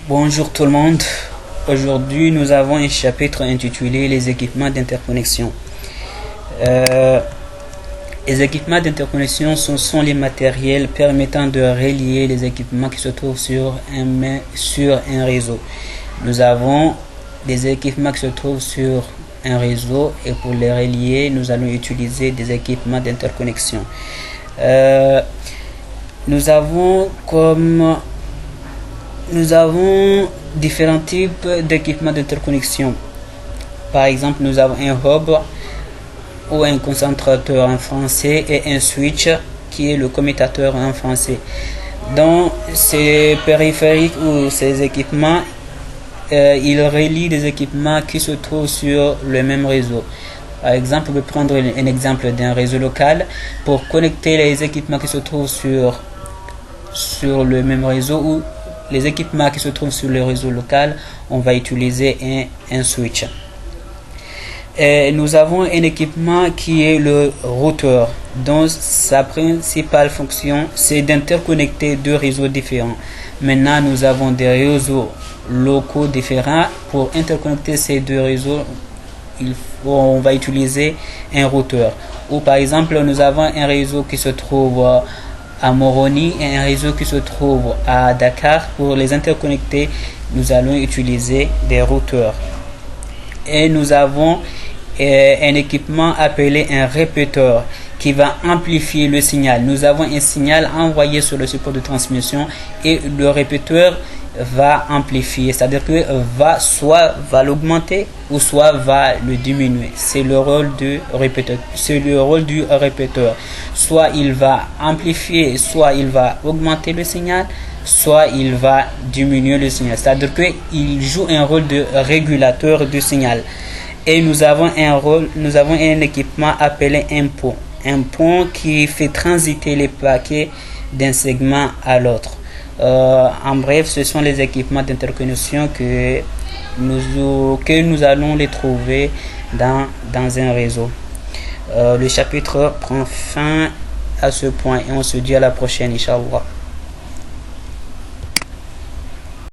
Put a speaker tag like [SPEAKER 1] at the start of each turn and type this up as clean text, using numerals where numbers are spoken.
[SPEAKER 1] Bonjour tout le monde. Aujourd'hui, nous avons un chapitre intitulé Les équipements d'interconnexion. Les équipements d'interconnexion sont les matériels permettant de relier les équipements qui se trouvent sur un réseau. Nous avons des équipements qui se trouvent sur un réseau et pour les relier, nous allons utiliser des équipements d'interconnexion. Nous avons différents types d'équipements d'interconnexion. Par exemple, nous avons un hub ou un concentrateur en français et un switch qui est le commutateur en français. Dans ces périphériques ou ces équipements, ils relient des équipements qui se trouvent sur le même réseau. Par exemple, on peut prendre un exemple d'un réseau local. Pour connecter les équipements qui se trouvent sur le même réseau ou les équipements qui se trouvent sur le réseau local, on va utiliser un switch. Et nous avons un équipement qui est le routeur, dont sa principale fonction c'est d'interconnecter deux réseaux différents. Maintenant, nous avons des réseaux locaux différents. Pour interconnecter ces deux réseaux, on va utiliser un routeur. Ou par exemple, nous avons un réseau qui se trouve à Moroni et un réseau qui se trouve à Dakar. Pour les interconnecter, nous allons utiliser des routeurs. Et nous avons un équipement appelé un répéteur qui va amplifier le signal. Nous avons un signal envoyé sur le support de transmission et le répéteur va amplifier, c'est-à-dire que soit va l'augmenter ou soit va le diminuer. C'est le rôle du répéteur. Soit il va amplifier, soit il va augmenter le signal, soit il va diminuer le signal. C'est-à-dire qu'il joue un rôle de régulateur du signal. Et nous avons un équipement appelé un pont qui fait transiter les paquets d'un segment à l'autre. En bref, ce sont les équipements d'interconnexion que nous allons les trouver dans un réseau. Le chapitre prend fin à ce point et on se dit à la prochaine, Inch'Allah.